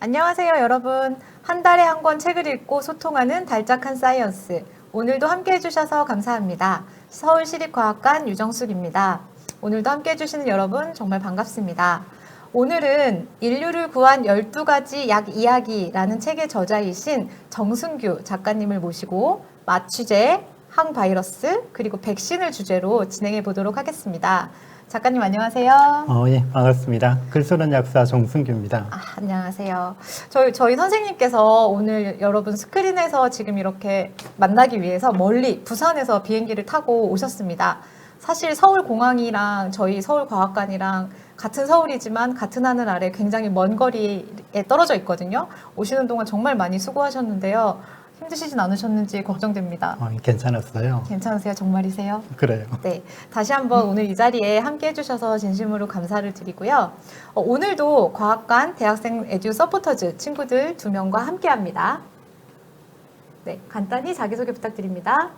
안녕하세요, 여러분. 한 달에 한 권 책을 읽고 소통하는 달짝한 사이언스. 오늘도 함께 해주셔서 감사합니다. 서울시립과학관 유정숙입니다. 오늘도 함께 해주시는 여러분 정말 반갑습니다. 오늘은 인류를 구한 12가지 약 이야기라는 책의 저자이신 정승규 작가님을 모시고 마취제, 항바이러스, 그리고 백신을 주제로 진행해 보도록 하겠습니다. 작가님 안녕하세요. 예, 반갑습니다. 글쓰는 약사 정승규입니다. 안녕하세요. 저희 선생님께서 오늘 여러분 스크린에서 지금 이렇게 만나기 위해서 멀리 부산에서 비행기를 타고 오셨습니다. 사실 서울공항이랑 저희 서울과학관이랑 같은 서울이지만 같은 하늘 아래 굉장히 먼 거리에 떨어져 있거든요. 오시는 동안 정말 많이 수고하셨는데요. 힘드시진 않으셨는지 걱정됩니다. 괜찮았어요. 괜찮으세요? 정말이세요? 그래요. 네, 다시 한번 오늘 이 자리에 함께 해주셔서 진심으로 감사를 드리고요. 오늘도 과학관 대학생 에듀 서포터즈 친구들 2명과 함께합니다. 네, 간단히 자기소개 부탁드립니다.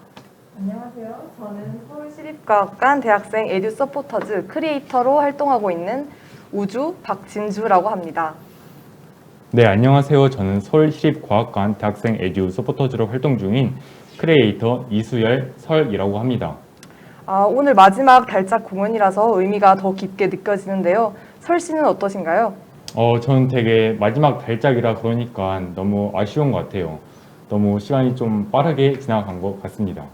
안녕하세요. 저는 서울시립과학관 대학생 에듀 서포터즈 크리에이터로 활동하고 있는 우주 박진주라고 합니다. 네, 안녕하세요. 저는 서울시립과학관 대학생 에듀 서포터즈로 활동 중인 크리에이터 이수열 설이라고 합니다. 오늘 마지막 달짝 공연이라서 의미가 더 깊게 느껴지는데요. 설 씨는 어떠신가요? 저는 되게 마지막 달짝이라 그러니까 너무 아쉬운 것 같아요. 너무 시간이 좀 빠르게 지나간 것 같습니다.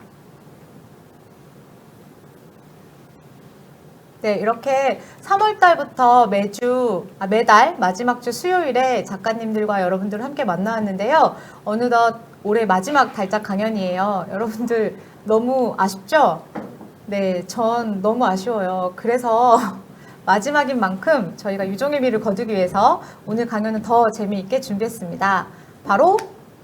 네, 이렇게 3월 달부터 매달 마지막 주 수요일에 작가님들과 여러분들을 함께 만나왔는데요. 어느덧 올해 마지막 달짝 강연이에요. 여러분들 너무 아쉽죠? 네, 전 너무 아쉬워요. 그래서 마지막인 만큼 저희가 유종의 미를 거두기 위해서 오늘 강연은 더 재미있게 준비했습니다. 바로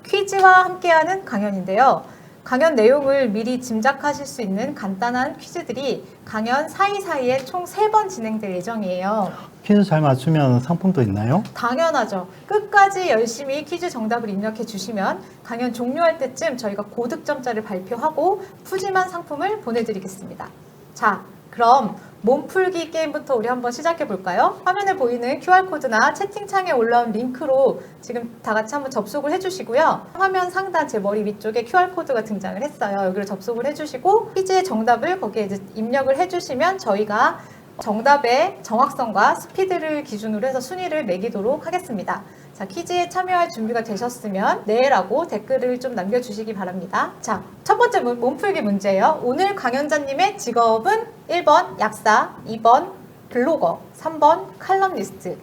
퀴즈와 함께하는 강연인데요. 강연 내용을 미리 짐작하실 수 있는 간단한 퀴즈들이 강연 사이사이에 총 3번 진행될 예정이에요. 퀴즈 잘 맞추면 상품도 있나요? 당연하죠. 끝까지 열심히 퀴즈 정답을 입력해 주시면 강연 종료할 때쯤 저희가 고득점자를 발표하고 푸짐한 상품을 보내드리겠습니다. 자, 그럼 몸풀기 게임부터 우리 한번 시작해 볼까요? 화면에 보이는 QR코드나 채팅창에 올라온 링크로 지금 다 같이 한번 접속을 해주시고요. 화면 상단 제 머리 위쪽에 QR코드가 등장을 했어요. 여기를 접속을 해주시고 퀴즈의 정답을 거기에 이제 입력을 해주시면 저희가 정답의 정확성과 스피드를 기준으로 해서 순위를 매기도록 하겠습니다. 자, 퀴즈에 참여할 준비가 되셨으면 네라고 댓글을 좀 남겨주시기 바랍니다. 자, 첫 번째 몸풀기 문제예요. 오늘 강연자님의 직업은 1번 약사, 2번 블로거, 3번 칼럼니스트,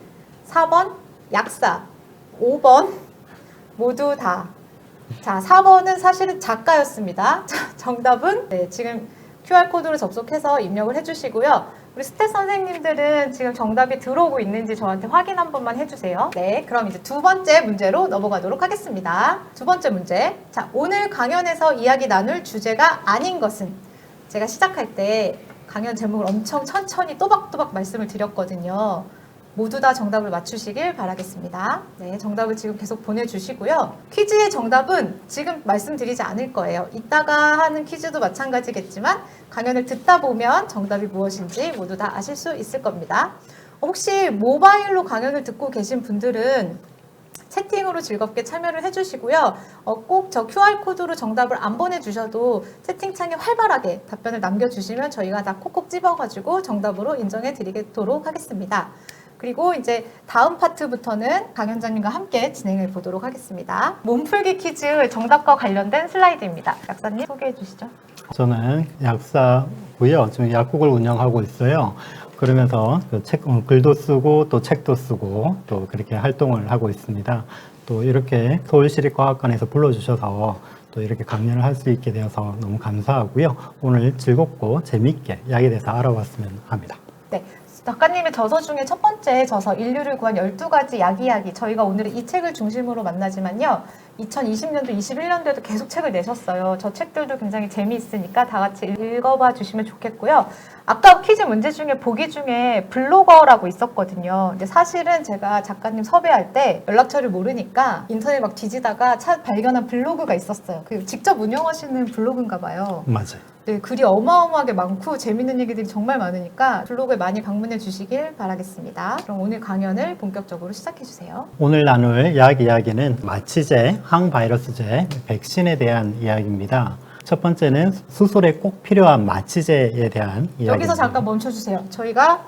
4번 약사, 5번 모두 다. 자, 4번은 사실은 작가였습니다. 자, 정답은 네, 지금 QR코드로 접속해서 입력을 해주시고요. 우리 스태 선생님들은 지금 정답이 들어오고 있는지 저한테 확인 한 번만 해주세요. 네, 그럼 이제 두 번째 문제로 넘어가도록 하겠습니다. 두 번째 문제. 자, 오늘 강연에서 이야기 나눌 주제가 아닌 것은? 제가 시작할 때 강연 제목을 엄청 천천히 또박또박 말씀을 드렸거든요. 모두 다 정답을 맞추시길 바라겠습니다. 네, 정답을 지금 계속 보내주시고요. 퀴즈의 정답은 지금 말씀드리지 않을 거예요. 이따가 하는 퀴즈도 마찬가지겠지만 강연을 듣다 보면 정답이 무엇인지 모두 다 아실 수 있을 겁니다. 혹시 모바일로 강연을 듣고 계신 분들은 채팅으로 즐겁게 참여를 해주시고요. 꼭 저 QR코드로 정답을 안 보내주셔도 채팅창에 활발하게 답변을 남겨주시면 저희가 다 콕콕 집어가지고 정답으로 인정해 드리도록 하겠습니다. 그리고 이제 다음 파트부터는 강연자님과 함께 진행해 보도록 하겠습니다. 몸풀기 퀴즈 정답과 관련된 슬라이드입니다. 약사님 소개해 주시죠. 저는 약사고요. 지금 약국을 운영하고 있어요. 그러면서 글도 쓰고 또 책도 쓰고 또 그렇게 활동을 하고 있습니다. 또 이렇게 서울시립과학관에서 불러주셔서 또 이렇게 강연을 할 수 있게 되어서 너무 감사하고요. 오늘 즐겁고 재미있게 약에 대해서 알아봤으면 합니다. 네. 작가님의 저서 중에 첫 번째 저서 인류를 구한 12가지 약 이야기, 저희가 오늘은 이 책을 중심으로 만나지만요 2020년도 21년도에도 계속 책을 내셨어요. 저 책들도 굉장히 재미있으니까 다 같이 읽어봐 주시면 좋겠고요. 아까 퀴즈 문제 중에 보기 중에 블로거라고 있었거든요. 근데 사실은 제가 작가님 섭외할 때 연락처를 모르니까 인터넷 막 뒤지다가 발견한 블로그가 있었어요. 그 직접 운영하시는 블로그인가 봐요. 맞아요. 네, 글이 어마어마하게 많고 재밌는 얘기들이 정말 많으니까 블로그에 많이 방문해 주시길 바라겠습니다. 그럼 오늘 강연을 본격적으로 시작해 주세요. 오늘 나눌 약 이야기는 마취제, 항바이러스제, 백신에 대한 이야기입니다. 첫 번째는 수술에 꼭 필요한 마취제에 대한 이야기입니다. 여기서 잠깐 멈춰주세요. 저희가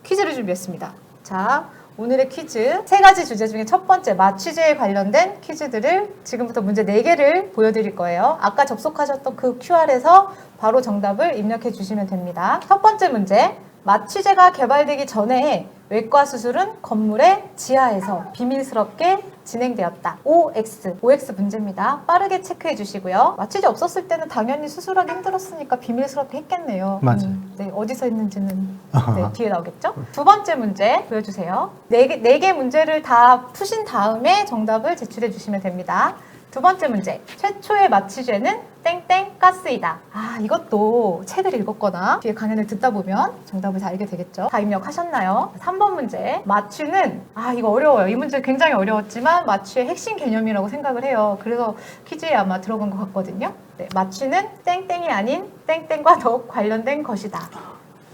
퀴즈를 준비했습니다. 자, 오늘의 퀴즈 세 가지 주제 중에 첫 번째 마취제에 관련된 퀴즈들을 지금부터 문제 4개를 보여드릴 거예요. 아까 접속하셨던 그 QR에서 바로 정답을 입력해 주시면 됩니다. 첫 번째 문제, 마취제가 개발되기 전에 외과 수술은 건물의 지하에서 비밀스럽게 진행되었다. OX 문제입니다. 빠르게 체크해 주시고요. 마취제 없었을 때는 당연히 수술하기 힘들었으니까 비밀스럽게 했겠네요. 맞아요. 네, 어디서 했는지는 네, 뒤에 나오겠죠? 두 번째 문제 보여주세요. 네 개 문제를 다 푸신 다음에 정답을 제출해 주시면 됩니다. 두 번째 문제, 최초의 마취제는 땡땡 가스이다. 아, 이것도 책을 읽었거나 뒤에 강연을 듣다 보면 정답을 다 알게 되겠죠. 다 입력하셨나요? 3번 문제, 마취는 이거 어려워요. 이 문제 굉장히 어려웠지만 마취의 핵심 개념이라고 생각을 해요. 그래서 퀴즈에 아마 들어간 것 같거든요. 네, 마취는 땡땡이 아닌 땡땡과 더욱 관련된 것이다.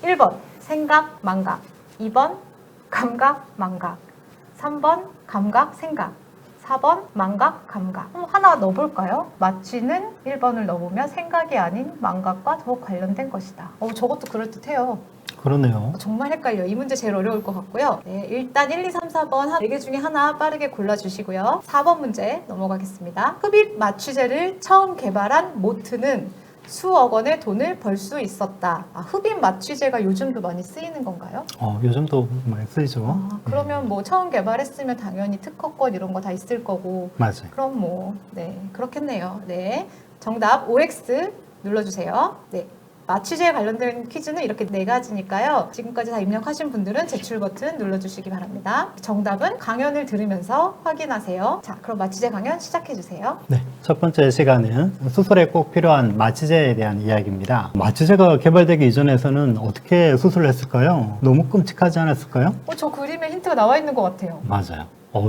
1번 생각, 망각. 2번 감각, 망각. 3번 감각, 생각. 4번 망각, 감각. 하나 넣어볼까요? 마취는 1번을 넣어보면 생각이 아닌 망각과 더욱 관련된 것이다. 저것도 그럴듯해요. 그러네요. 정말 헷갈려요. 이 문제 제일 어려울 것 같고요. 네, 일단 1, 2, 3, 4번 4개 중에 하나 빠르게 골라주시고요. 4번 문제 넘어가겠습니다. 흡입 마취제를 처음 개발한 모트는 수억 원의 돈을 벌 수 있었다. 흡입 마취제가 요즘도 많이 쓰이는 건가요? 요즘도 많이 쓰이죠. 그러면 뭐 처음 개발했으면 당연히 특허권 이런 거 다 있을 거고. 맞아요. 그럼 네, 그렇겠네요. 네, 정답 OX 눌러주세요. 네. 마취제에 관련된 퀴즈는 이렇게 4가지니까요. 지금까지 다 입력하신 분들은 제출 버튼 눌러주시기 바랍니다. 정답은 강연을 들으면서 확인하세요. 자, 그럼 마취제 강연 시작해주세요. 네, 첫 번째 시간은 수술에 꼭 필요한 마취제에 대한 이야기입니다. 마취제가 개발되기 이전에서는 어떻게 수술을 했을까요? 너무 끔찍하지 않았을까요? 저 그림에 힌트가 나와 있는 것 같아요. 맞아요.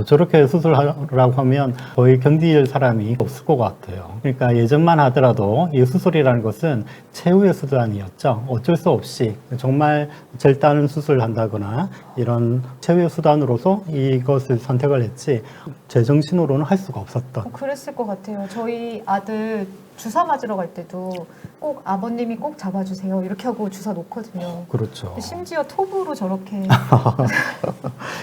저렇게 수술하라고 하면 거의 견딜 사람이 없을 것 같아요. 그러니까 예전만 하더라도 이 수술이라는 것은 최후의 수단이었죠. 어쩔 수 없이 정말 절단을 수술을 한다거나 이런 최후의 수단으로서 이것을 선택을 했지 제정신으로는 할 수가 없었던. 그랬을 것 같아요. 저희 아들 주사 맞으러 갈 때도 꼭 아버님이 꼭 잡아주세요 이렇게 하고 주사 놓거든요. 그렇죠. 심지어 톱으로 저렇게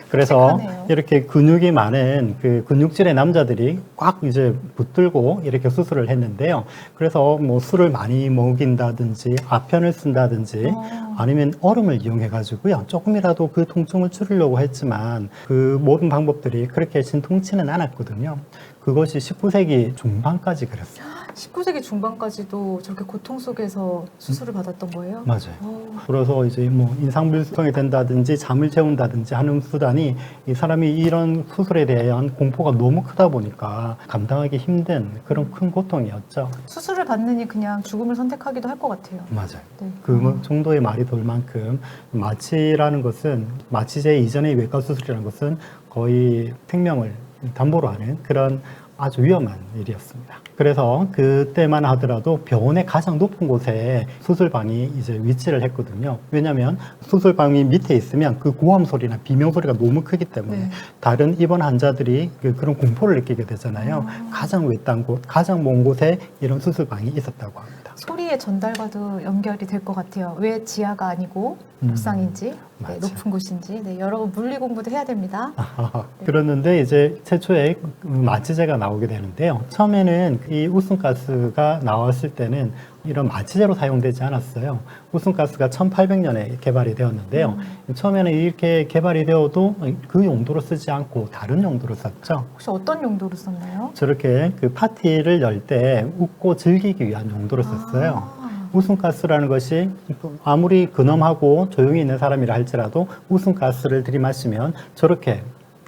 그래서 끔찍하네요. 이렇게 근육이 많은 그 근육질의 남자들이 꽉 이제 붙들고 이렇게 수술을 했는데요. 그래서 뭐 술을 많이 먹인다든지 아편을 쓴다든지 아니면 얼음을 이용해 가지고요. 조금이라도 그 통증을 줄이려고 했지만 그 모든 방법들이 그렇게 신통치는 않았거든요. 그것이 19세기 중반까지 그랬어요. 19세기 중반까지도 저렇게 고통 속에서 수술을 받았던 거예요? 맞아요. 그래서 이제 뭐 인상불성이 된다든지 잠을 재운다든지 하는 수단이 이 사람이 이런 수술에 대한 공포가 너무 크다 보니까 감당하기 힘든 그런 큰 고통이었죠. 수술을 받느니 그냥 죽음을 선택하기도 할 것 같아요. 맞아요. 네. 그 정도의 말이 돌 만큼 마취라는 것은 마취제 이전의 외과 수술이라는 것은 거의 생명을 담보로 하는 그런 아주 위험한 일이었습니다. 그래서 그때만 하더라도 병원의 가장 높은 곳에 수술방이 이제 위치를 했거든요. 왜냐하면 수술방이 밑에 있으면 그 고함 소리나 비명 소리가 너무 크기 때문에 네. 다른 입원 환자들이 그런 공포를 느끼게 되잖아요. 가장 외딴 곳, 가장 먼 곳에 이런 수술방이 있었다고 합니다. 소리의 전달과도 연결이 될 것 같아요. 왜 지하가 아니고 옥상인지, 맞아요. 높은 곳인지, 여러 물리 공부도 해야 됩니다. 그랬는데 이제 최초에 마취제가 나오게 되는데요. 처음에는 이 웃음가스가 나왔을 때는 이런 마취제로 사용되지 않았어요. 웃음가스가 1800년에 개발이 되었는데요. 처음에는 이렇게 개발이 되어도 그 용도로 쓰지 않고 다른 용도로 썼죠. 혹시 어떤 용도로 썼나요? 저렇게 그 파티를 열 때 웃고 즐기기 위한 용도로 썼어요. 웃음가스라는 것이 아무리 근엄하고 조용히 있는 사람이라 할지라도 웃음가스를 들이마시면 저렇게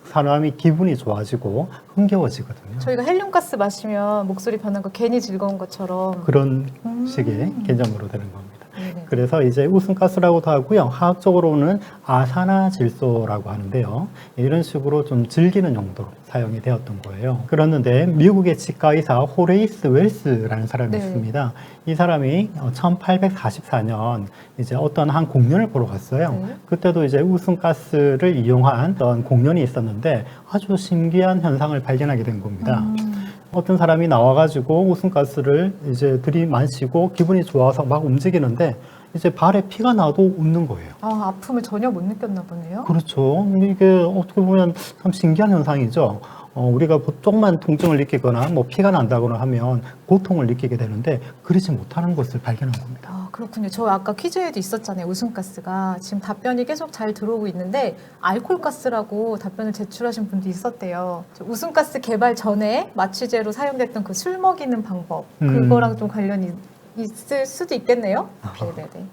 사람이 기분이 좋아지고 흥겨워지거든요. 저희가 헬륨가스 마시면 목소리 변한 거 괜히 즐거운 것처럼 그런 식의 개념으로 되는 겁니다. 네네. 그래서 이제 웃음가스라고도 하고요. 화학적으로는 아산화질소라고 하는데요. 이런 식으로 좀 즐기는 용도로 사용이 되었던 거예요. 그랬는데 미국의 치과의사 호레이스 웰스라는 사람이 네. 있습니다. 이 사람이 1844년 이제 어떤 한 공연을 보러 갔어요. 네. 그때도 이제 웃음가스를 이용한 어떤 공연이 있었는데 아주 신기한 현상을 발견하게 된 겁니다. 어떤 사람이 나와가지고 웃음가스를 이제 들이마시고 기분이 좋아서 막 움직이는데 이제 발에 피가 나도 웃는 거예요. 아, 아픔을 전혀 못 느꼈나 보네요. 그렇죠. 이게 어떻게 보면 참 신기한 현상이죠. 우리가 조금만 통증을 느끼거나 뭐 피가 난다거나 하면 고통을 느끼게 되는데 그러지 못하는 것을 발견한 겁니다. 아, 그렇군요. 저 아까 퀴즈에도 있었잖아요. 웃음가스가. 지금 답변이 계속 잘 들어오고 있는데 알코올가스라고 답변을 제출하신 분도 있었대요. 저 웃음가스 개발 전에 마취제로 사용됐던 그 술 먹이는 방법 그거랑 좀 관련이 있을 수도 있겠네요. 네네네.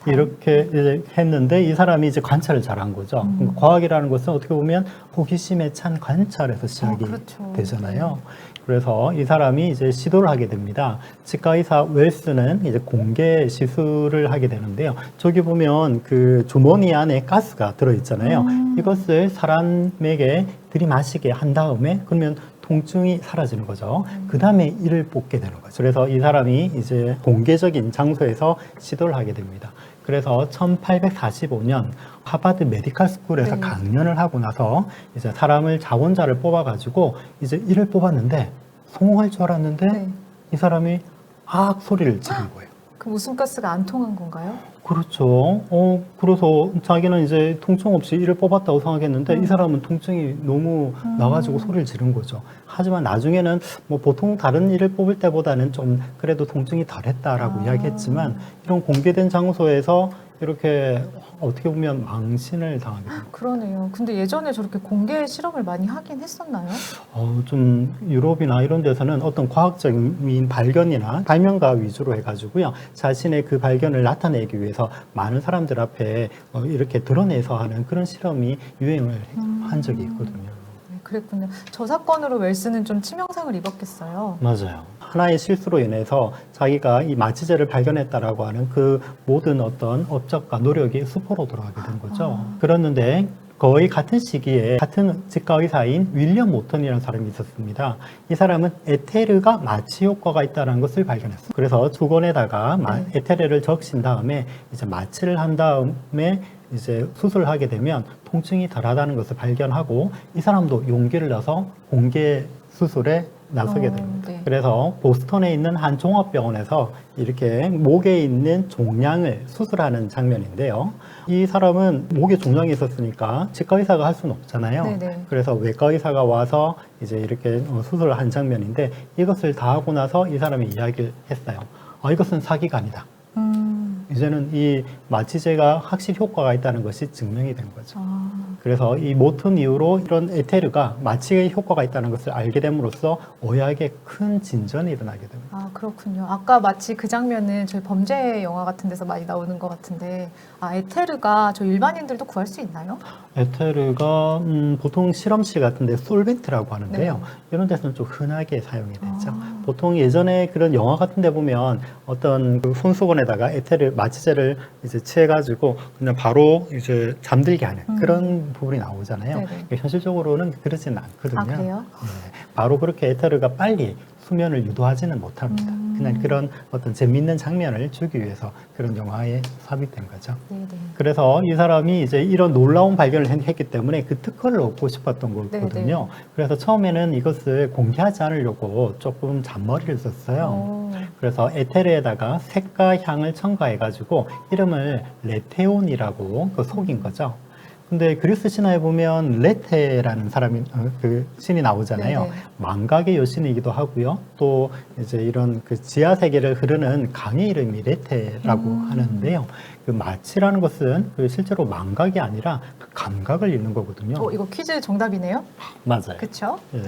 이렇게 이제 했는데 이 사람이 이제 관찰을 잘한 거죠. 그러니까 과학이라는 것은 어떻게 보면 호기심에 찬 관찰에서 시작이 그렇죠. 되잖아요. 그래서 이 사람이 이제 시도를 하게 됩니다. 치과의사 웰스는 이제 공개 시술을 하게 되는데요. 저기 보면 그 주머니 안에 가스가 들어있잖아요. 이것을 사람에게 들이마시게 한 다음에 그러면 통증이 사라지는 거죠. 그 다음에 이를 뽑게 되는 거죠. 그래서 이 사람이 이제 공개적인 장소에서 시도를 하게 됩니다. 그래서 1845년 하버드 메디컬 스쿨에서 네. 강연을 하고 나서 이제 사람을 자원자를 뽑아가지고 이제 이를 뽑았는데 성공할 줄 알았는데 네. 이 사람이 악 소리를 지른 거예요. 그럼 웃음가스가 안 통한 건가요? 그렇죠. 그래서 자기는 이제 통증 없이 이를 뽑았다고 생각했는데 이 사람은 통증이 너무 나가지고 소리를 지른 거죠. 하지만 나중에는 뭐 보통 다른 이를 뽑을 때보다는 좀 그래도 통증이 덜했다라고 이야기했지만 이런 공개된 장소에서 이렇게 어떻게 보면 망신을 당하게 됩니다. 그러네요. 근데 예전에 저렇게 공개 실험을 많이 하긴 했었나요? 좀 유럽이나 이런 데서는 어떤 과학적인 발견이나 발명가 위주로 해가지고요. 자신의 그 발견을 나타내기 위해서 많은 사람들 앞에 이렇게 드러내서 하는 그런 실험이 유행을 한 적이 있거든요. 네, 그랬군요. 저 사건으로 웰스는 좀 치명상을 입었겠어요. 맞아요. 하나의 실수로 인해서 자기가 이 마취제를 발견했다라고 하는 그 모든 어떤 업적과 노력이 수포로 돌아가게 된 거죠. 그랬는데 거의 같은 시기에 같은 치과 의사인 윌리엄 모턴이라는 사람이 있었습니다. 이 사람은 에테르가 마취 효과가 있다는 것을 발견했어요. 그래서 수건에다가 에테르를 적신 다음에 이제 마취를 한 다음에 이제 수술을 하게 되면 통증이 덜하다는 것을 발견하고 이 사람도 용기를 내서 공개 수술에 나서게 됩니다. 네. 그래서 보스턴에 있는 한 종합병원에서 이렇게 목에 있는 종양을 수술하는 장면인데요. 이 사람은 목에 종양이 있었으니까 치과 의사가 할 수는 없잖아요. 네네. 그래서 외과 의사가 와서 이제 이렇게 수술을 한 장면인데 이것을 다 하고 나서 이 사람이 이야기를 했어요. 이것은 사기가 아니다. 이제는 이 마취제가 확실히 효과가 있다는 것이 증명이 된 거죠. 그래서 이 모튼 이후로 이런 에테르가 마취의 효과가 있다는 것을 알게 됨으로써 의학에 큰 진전이 일어나게 됩니다. 아, 그렇군요. 아까 마치 그 장면은 저희 범죄 영화 같은 데서 많이 나오는 것 같은데, 에테르가 저 일반인들도 구할 수 있나요? 에테르가 보통 실험실 같은데 솔벤트라고 하는데요. 네. 이런 데서는 좀 흔하게 사용이 되죠. 보통 예전에 그런 영화 같은 데 보면 어떤 그 손수건에다가 에테르 마취제를 이제 취해가지고 그냥 바로 이제 잠들게 하는 그런 부분이 나오잖아요. 네네. 현실적으로는 그러지는 않거든요. 아, 그래요? 네, 바로 그렇게 에테르가 빨리 수면을 유도하지는 못합니다. 그냥 그런 어떤 재밌는 장면을 주기 위해서 그런 영화에 삽입된 거죠. 네네. 그래서 이 사람이 이제 이런 놀라운 발견을 했기 때문에 그 특허를 얻고 싶었던 거거든요. 그래서 처음에는 이것을 공개하지 않으려고 조금 잔머리를 썼어요. 그래서 에테르에다가 색과 향을 첨가해가지고 이름을 레테온이라고 속인 거죠. 근데 그리스 신화에 보면 레테라는 사람이 그 신이 나오잖아요. 네네. 망각의 여신이기도 하고요. 또 이제 이런 그 지하 세계를 흐르는 강의 이름이 레테라고 하는데요. 그 마취라는 것은 그 실제로 망각이 아니라 그 감각을 잃는 거거든요. 이거 퀴즈 정답이네요? 맞아요. 그쵸? 예.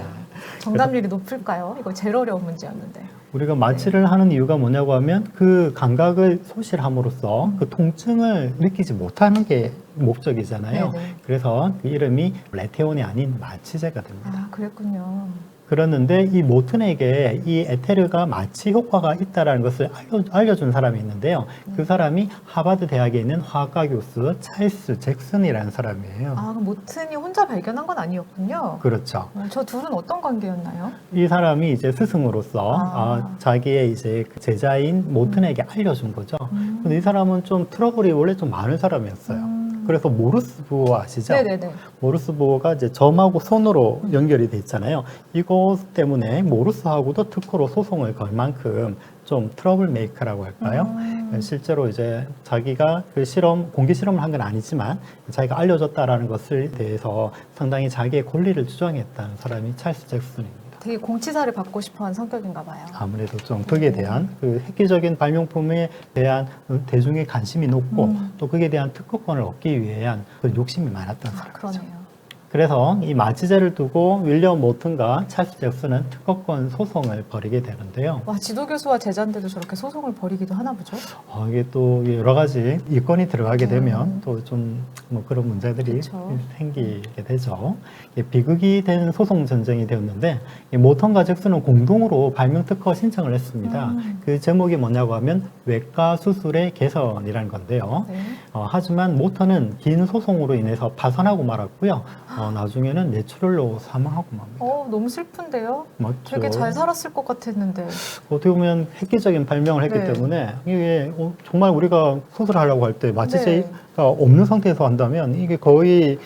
정답률이 높을까요? 이거 제일 어려운 문제였는데. 우리가 마취를 하는 이유가 뭐냐고 하면 그 감각을 소실함으로써 그 통증을 느끼지 못하는 게 목적이잖아요. 네네. 그래서 그 이름이 레테온이 아닌 마취제가 됩니다. 아, 그랬군요. 그러는데 이 모튼에게 이 에테르가 마취 효과가 있다는 것을 알려준 사람이 있는데요. 그 사람이 하버드 대학에 있는 화학과 교수 찰스 잭슨이라는 사람이에요. 아, 그럼 모튼이 혼자 발견한 건 아니었군요. 그렇죠. 저 둘은 어떤 관계였나요? 이 사람이 이제 스승으로서 아. 자기의 이제 그 제자인 모튼에게 알려준 거죠. 근데 이 사람은 좀 트러블이 원래 좀 많은 사람이었어요. 그래서 모르스 부호 아시죠? 네네네. 모르스 부호가 이제 점하고 손으로 연결이 돼 있잖아요. 이것 때문에 모르스하고도 특허로 소송을 걸 만큼 좀 트러블 메이커라고 할까요? 실제로 이제 자기가 그 공개 실험을 한 건 아니지만 자기가 알려줬다라는 것을 대해서 상당히 자기의 권리를 주장했다는 사람이 찰스 잭슨입니다. 되게 공치사를 받고 싶어한 성격인가 봐요. 아무래도 좀 거기에 대한 그 획기적인 발명품에 대한 대중의 관심이 높고 또 거기에 대한 특허권을 얻기 위한 그 욕심이 많았던 아, 사람이죠. 그러네요. 그래서 이 마취제를 두고 윌리엄 모튼과 찰스 잭슨은 특허권 소송을 벌이게 되는데요. 와, 지도교수와 제자인데도 저렇게 소송을 벌이기도 하나 보죠? 이게 또 여러 가지 이권이 들어가게 네. 되면 또 좀 뭐 그런 문제들이 그쵸. 생기게 되죠. 비극이 된 소송 전쟁이 되었는데 이 모튼과 잭슨은 공동으로 발명 특허 신청을 했습니다. 그 제목이 뭐냐고 하면 외과 수술의 개선이라는 건데요. 네. 하지만 모튼은 긴 소송으로 인해서 파산하고 말았고요. 나중에는 뇌출혈로 사망하고 맙니다. 너무 슬픈데요? 맞죠? 되게 잘 살았을 것 같았는데. 어떻게 보면 획기적인 발명을 했기 네. 때문에 이게 정말 우리가 수술하려고 할 때 마취제가 네. 없는 상태에서 한다면 이게 거의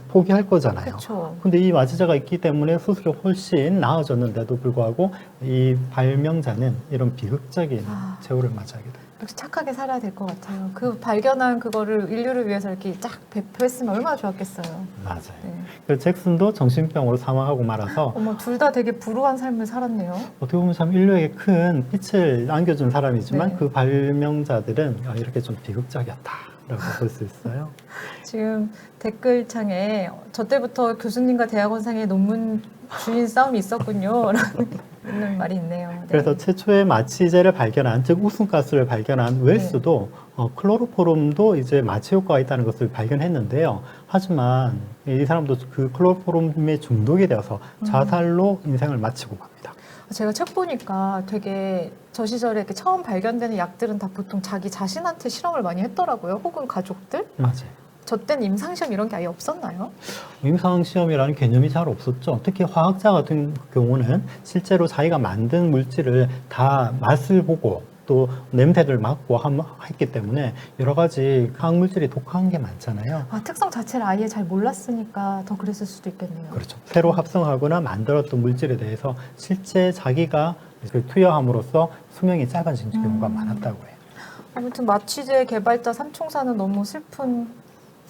포기할 거잖아요. 그렇죠. 근데 이 마취제가 있기 때문에 수술이 훨씬 나아졌는데도 불구하고 이 발명자는 이런 비극적인 최후를 맞이하게 돼요. 역시 착하게 살아야 될 것 같아요. 그 발견한 그거를 인류를 위해서 이렇게 쫙 배포했으면 얼마나 좋았겠어요. 맞아요. 네. 그래서 잭슨도 정신병으로 사망하고 말아서 어머, 둘 다 되게 불우한 삶을 살았네요. 어떻게 보면 참 인류에게 큰 빛을 안겨준 사람이지만 네. 그 발명자들은 이렇게 좀 비극적이었다라고 볼 수 있어요. 지금 댓글창에 저 때부터 교수님과 대학원생의 논문 주인 싸움이 있었군요. 라는 말이 있네요. 네. 그래서 최초의 마취제를 발견한, 즉 웃음가스를 발견한 웰스도 클로로포름도 이제 마취 효과가 있다는 것을 발견했는데요. 하지만 이 사람도 그 클로로포름에 중독이 되어서 자살로 인생을 마치고 맙니다. 제가 책 보니까 되게 저 시절에 이렇게 처음 발견되는 약들은 다 보통 자기 자신한테 실험을 많이 했더라고요. 혹은 가족들. 맞아요. 저 땐 임상시험 이런 게 아예 없었나요? 임상시험이라는 개념이 잘 없었죠. 특히 화학자 같은 경우는 실제로 자기가 만든 물질을 다 맛을 보고 또 냄새를 맡고 했기 때문에 여러 가지 화학물질이 독한 게 많잖아요. 특성 자체를 아예 잘 몰랐으니까 더 그랬을 수도 있겠네요. 그렇죠. 새로 합성하거나 만들었던 물질에 대해서 실제 자기가 투여함으로써 수명이 짧아진 경우가 많았다고 해요. 아무튼 마취제 개발자 삼총사는 너무 슬픈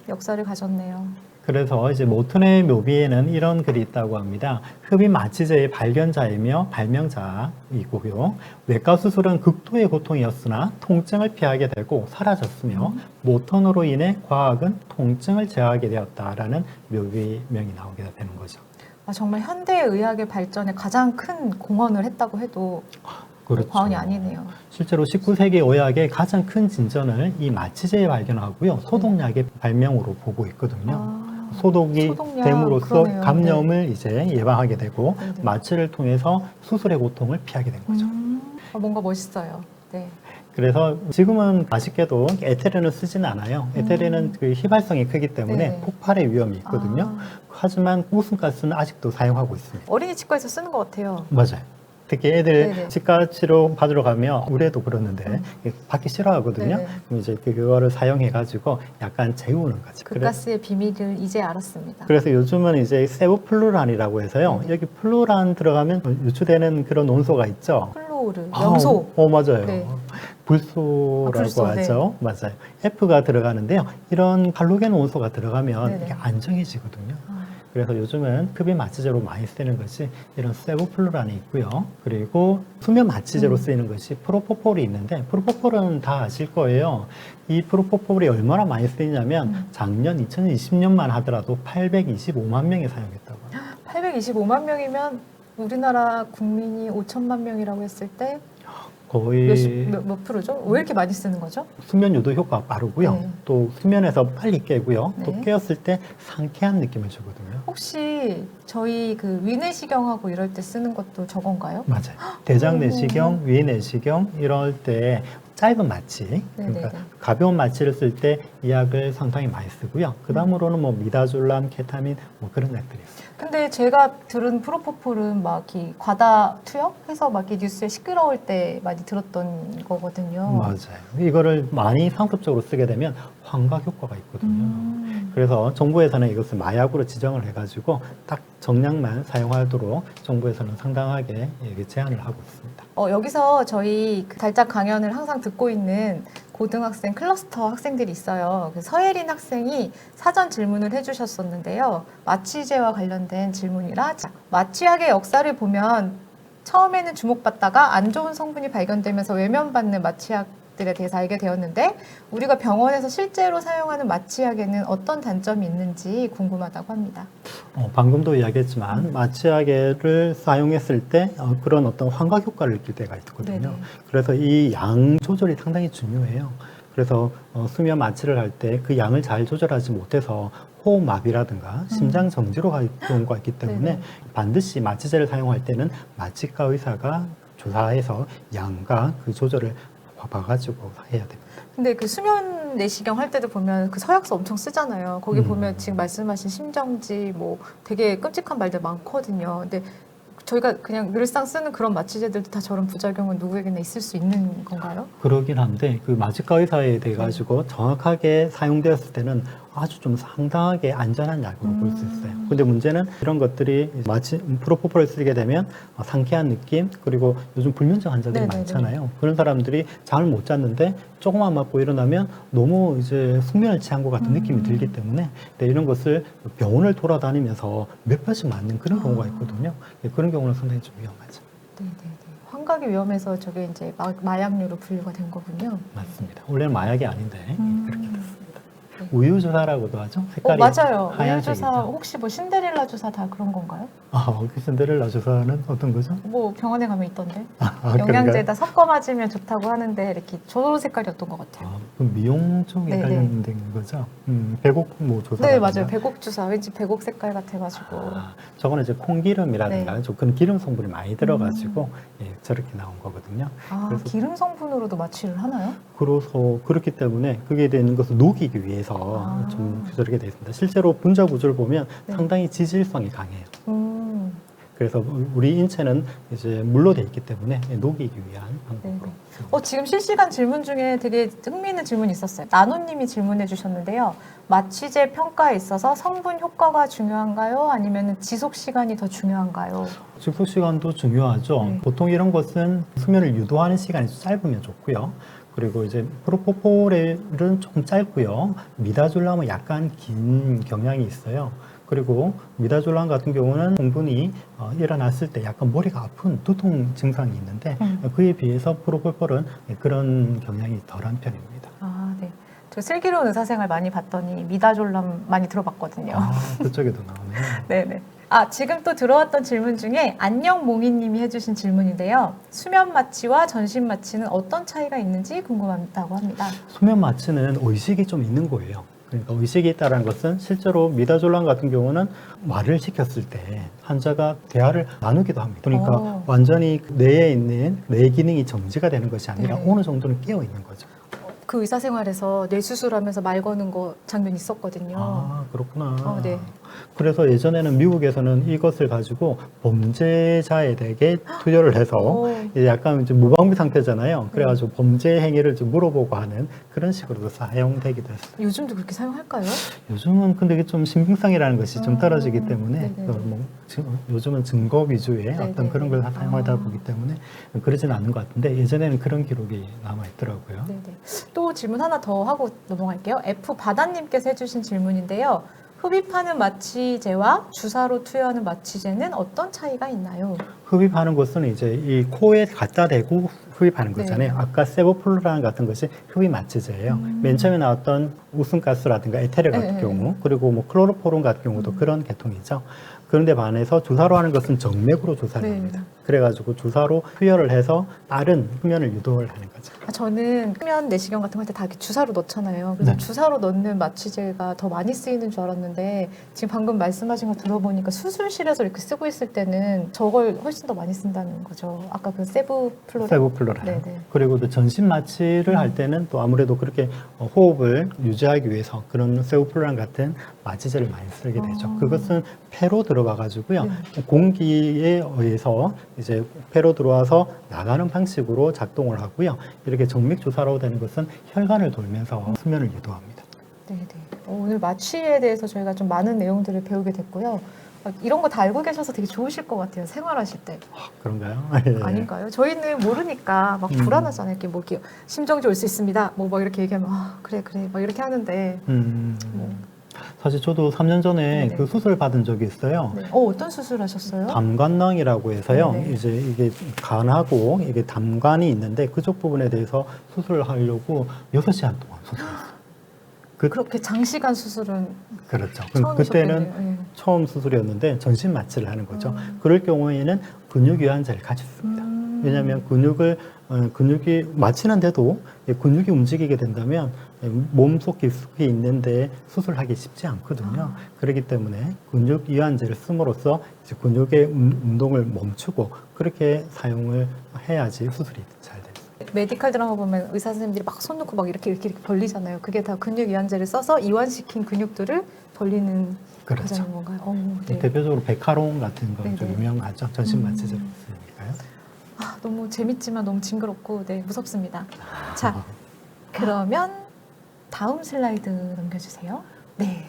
역사를 가졌네요. 그래서 이제 모튼의 묘비에는 이런 글이 있다고 합니다. 흡입 마취제의 발견자이며 발명자이고요. 외과 수술은 극도의 고통이었으나 통증을 피하게 되고 사라졌으며 모튼으로 인해 과학은 통증을 제어하게 되었다라는 묘비명이 나오게 되는 거죠. 정말 현대 의학의 발전에 가장 큰 공헌을 했다고 해도 그렇죠. 과언이 아니네요. 실제로 19세기 의학의 가장 큰 진전을 이 마취제의 발견하고요. 소독약의 발명으로 보고 있거든요. 소독이 소독약, 됨으로써 그러네요. 감염을 이제 예방하게 되고 네네. 마취를 통해서 수술의 고통을 피하게 된 거죠. 뭔가 멋있어요. 네. 그래서 지금은 아쉽게도 에테르는 쓰지는 않아요. 에테르는 그 휘발성이 크기 때문에 네. 폭발의 위험이 있거든요. 하지만 웃음가스는 아직도 사용하고 있습니다. 어린이 치과에서 쓰는 것 같아요. 맞아요. 특히 애들 네네. 치과 치료 받으러 가면 우리 애도 그러는데 받기 싫어하거든요. 네네. 그럼 이제 그거를 사용해 가지고 약간 재우는 거죠. 극가스의 비밀을 이제 알았습니다. 그래서 요즘은 이제 세부플루란이라고 해서요. 여기 플루란 들어가면 유추되는 그런 온소가 있죠. 플로우르, 염소. 맞아요. 네. 불소라고 불소, 하죠. 맞아요. F가 들어가는데요. 이런 할로겐 온소가 들어가면 네네. 이게 안정해지거든요. 그래서 요즘은 흡입 마취제로 많이 쓰는 것이 이런 세부플루란이 있고요. 그리고 수면 마취제로 쓰이는 것이 프로포폴이 있는데 프로포폴은 다 아실 거예요. 이 프로포폴이 얼마나 많이 쓰이냐면 작년 2020년만 하더라도 825만 명이 사용했다고 합니다. 825만 명이면 우리나라 국민이 5천만 명이라고 했을 때 거의 몇 프로죠? 왜 이렇게 많이 쓰는 거죠? 수면 유도 효과가 빠르고요. 네. 또 수면에서 빨리 깨고요. 또 네. 깨었을 때 상쾌한 느낌을 주거든요. 혹시 저희 그 위내시경하고 이럴 때 쓰는 것도 저건가요? 맞아요. 대장 내시경, 위 내시경 이럴 때 짧은 마취, 그러니까 네네네. 가벼운 마취를 쓸 때 이 약을 상당히 많이 쓰고요. 그 다음으로는 뭐 미다졸람, 케타민 뭐 그런 약들이 있어요. 근데 제가 들은 프로포폴은 막 이렇게 과다 투여해서 막 이렇게 뉴스에 시끄러울 때 많이 들었던 거거든요. 맞아요. 이거를 많이 상습적으로 쓰게 되면 환각 효과가 있거든요. 그래서 정부에서는 이것을 마약으로 지정을 해가지고 딱 정량만 사용하도록 정부에서는 상당하게 제한을 하고 있습니다. 여기서 저희 그 달작 강연을 항상 듣고 있는 고등학생 클러스터 학생들이 있어요. 그 서예린 학생이 사전 질문을 해주셨었는데요. 마취제와 관련된 질문이라, 자, 마취약의 역사를 보면 처음에는 주목받다가 안 좋은 성분이 발견되면서 외면받는 마취약들에 대해서 알게 되었는데, 우리가 병원에서 실제로 사용하는 마취약에는 어떤 단점이 있는지 궁금하다고 합니다. 방금도 이야기했지만 마취약을 사용했을 때 그런 어떤 환각 효과를 느낄 때가 있거든요. 네네. 그래서 이 양 조절이 상당히 중요해요. 그래서 수면 마취를 할 때 그 양을 잘 조절하지 못해서 호흡마비라든가 심장 정지로 갈 경우가 있기 때문에 네네. 반드시 마취제를 사용할 때는 마취과 의사가 조사해서 양과 그 조절을 봐가지고 해야 됩니다. 근데 그 수면 내시경 할 때도 보면 그 서약서 엄청 쓰잖아요. 거기 보면 지금 말씀하신 심정지 뭐 되게 끔찍한 말들 많거든요. 근데 저희가 그냥 늘상 쓰는 그런 마취제들도 다 저런 부작용은 누구에게나 있을 수 있는 건가요? 그러긴 한데 그 마취과 의사에 대해 가지고 정확하게 사용되었을 때는 아주 좀 상당하게 안전한 약으로 볼 수 있어요. 근데 문제는 이런 것들이 마치 프로포폴을 쓰게 되면 상쾌한 느낌, 그리고 요즘 불면증 환자들이 네네네. 많잖아요. 그런 사람들이 잠을 못 잤는데 조금만 맞고 일어나면 너무 이제 숙면을 취한 것 같은 느낌이 들기 때문에 이런 것을 병원을 돌아다니면서 몇 번씩 맞는 그런 경우가 있거든요. 그런 경우는 상당히 좀 위험하죠. 네네네. 환각이 위험해서 저게 이제 마약류로 분류가 된 거군요. 맞습니다. 원래는 마약이 아닌데 그렇게 됐습니다. 네. 우유 주사라고도 하죠. 색깔이 맞아요. 우유 하얀색이죠. 주사 혹시 뭐 신데렐라 주사 다 그런 건가요? 그 신데렐라 주사는 어떤 거죠? 뭐 병원에 가면 있던데. 그런가요? 영양제에다 섞어 맞으면 좋다고 하는데 이렇게 저런 색깔이었던 것 같아요. 그 미용 쪽에 네네. 관련된 거죠? 배곡 뭐 조사. 네, 맞아요. 배곡 주사. 왠지 배곡 색깔 같아가지고. 저거는 이제 콩기름이라든가 네. 좀 그런 기름 성분이 많이 들어가지고 저렇게 나온 거거든요. 그래서 기름 성분으로도 마취를 하나요? 그래서 그렇기 때문에 그게 되는 것을 녹이기 위해서 좀 저렇게 되어 있습니다. 실제로 분자 구조를 보면 네. 상당히 지질성이 강해요. 음, 그래서 우리 인체는 이제 물로 돼 있기 때문에 녹이기 위한 방법으로. 네네. 지금 실시간 질문 중에 되게 흥미있는 질문이 있었어요. 나노님이 질문해 주셨는데요. 마취제 평가에 있어서 성분 효과가 중요한가요? 아니면 지속 시간이 더 중요한가요? 집속 시간도 중요하죠. 네. 보통 이런 것은 수면을 유도하는 시간이 좀 짧으면 좋고요. 그리고 이제 프로포폴은 조금 짧고요. 미다졸람은 약간 긴 경향이 있어요. 그리고 미다졸람 같은 경우는 성분이 일어났을 때 약간 머리가 아픈 두통 증상이 있는데 그에 비해서 프로포폴은 그런 경향이 덜한 편입니다. 네. 저 슬기로운 의사생활 많이 봤더니 미다졸람 많이 들어봤거든요. 그쪽에도 나오네요. 네네. 지금 또 들어왔던 질문 중에 안녕몽이님이 해주신 질문인데요. 수면 마취와 전신 마취는 어떤 차이가 있는지 궁금하다고 합니다. 수면 마취는 의식이 좀 있는 거예요. 그러니까 의식이 있다는 것은 실제로 미다졸람 같은 경우는 말을 시켰을 때 환자가 대화를 나누기도 합니다. 그러니까 완전히 뇌에 있는 뇌 기능이 정지가 되는 것이 아니라 네. 어느 정도는 깨어 있는 거죠. 그 의사생활에서 뇌수술하면서 말 거는 거 장면 있었거든요. 그렇구나. 네. 그래서 예전에는 미국에서는 이것을 가지고 범죄자에게 투여를 해서 이제 약간 이제 무방비 상태잖아요. 그래가지고 범죄 행위를 좀 물어보고 하는 그런 식으로도 사용되기도 했어요. 요즘도 그렇게 사용할까요? 요즘은 근데 이게 좀 신빙성이라는 것이 좀 떨어지기 때문에 네네. 요즘은 증거 위주의 네네. 어떤 그런 걸 사용하다 보기 때문에 그러지는 않는 것 같은데 예전에는 그런 기록이 남아 있더라고요. 네네. 또 질문 하나 더 하고 넘어갈게요. F바다님께서 해주신 질문인데요. 흡입하는 마취제와 주사로 투여하는 마취제는 어떤 차이가 있나요? 흡입하는 것은 이제 이 코에 갖다 대고 흡입하는 네. 거잖아요. 아까 세보플루란 같은 것이 흡입 마취제예요. 맨 처음에 나왔던 웃음가스라든가 에테르 같은 네. 경우, 그리고 뭐 클로로포름 같은 경우도 그런 계통이죠. 그런데 반해서 주사로 하는 것은 정맥으로 주사를 네. 합니다. 그래가지고 주사로 투여를 해서 빠른 흡연을 유도를 하는 거죠. 저는 흡연 내시경 같은 거 할 때 다 이렇게 주사로 넣잖아요. 그래서 네. 주사로 넣는 마취제가 더 많이 쓰이는 줄 알았는데 지금 방금 말씀하신 거 들어보니까 수술실에서 이렇게 쓰고 있을 때는 저걸 훨씬 더 많이 쓴다는 거죠. 아까 그 세부플로라. 세보플루란. 네네. 그리고 또 전신 마취를 할 때는 또 아무래도 그렇게 호흡을 유지하기 위해서 그런 세보플루란 같은 마취제를 많이 쓰게 되죠. 아. 그것은 폐로 들어가 가지고요. 네. 공기에 의해서 이제 폐로 들어와서 나가는 방식으로 작동을 하고요. 이렇게 정맥 주사로 되는 것은 혈관을 돌면서 수면을 유도합니다. 네네. 오늘 마취에 대해서 저희가 좀 많은 내용들을 배우게 됐고요. 이런 거 다 알고 계셔서 되게 좋으실 것 같아요. 생활하실 때. 그런가요? 아닌가요? 저희는 모르니까 막 불안하잖아요. 이렇게 뭐 이렇게 심정지 올 수 있습니다. 뭐 이렇게 얘기하면 그래 막 이렇게 하는데. 뭐. 사실 저도 3년 전에 네네. 그 수술 받은 적이 있어요. 네. 어떤 수술 하셨어요? 담관낭이라고 해서요. 네네. 이제 이게 간하고 이게 담관이 있는데 그쪽 부분에 대해서 수술을 하려고 6시간 동안 수술했어요. 그렇게 장시간 수술은 그렇죠. 처음이셨겠네요. 그때는 네. 처음 수술이었는데 전신 마취를 하는 거죠. 음. 그럴 경우에는 근육 유연제를 가졌습니다. 왜냐하면 근육이 마취는데도 근육이 움직이게 된다면 몸속 깊숙이 있는데 수술하기 쉽지 않거든요. 그렇기 때문에 근육 이완제를 씀으로써 이제 근육의 운동을 멈추고 그렇게 사용을 해야지 수술이 잘 됩니다. 메디칼 드라마 보면 의사 선생님들이 막 손 놓고 막 이렇게 벌리잖아요. 그게 다 근육 이완제를 써서 이완시킨 근육들을 벌리는 그렇죠. 과정인 건가요? 네. 대표적으로 베카롱 같은 건 좀 네네. 유명하죠. 전신 마취제로 쓰니까요. 너무 재밌지만 너무 징그럽고 무섭습니다. 자, 그러면 다음 슬라이드 넘겨주세요. 네,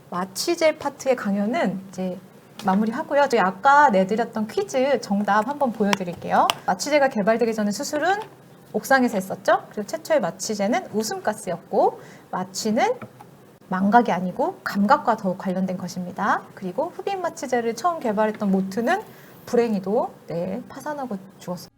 마취제 파트의 강연은 이제 마무리하고요. 저희 아까 내드렸던 퀴즈 정답 한번 보여드릴게요. 마취제가 개발되기 전에 수술은 옥상에서 했었죠. 그리고 최초의 마취제는 웃음가스였고 마취는 망각이 아니고 감각과 더욱 관련된 것입니다. 그리고 흡입 마취제를 처음 개발했던 모트는 불행히도 파산하고 죽었어요.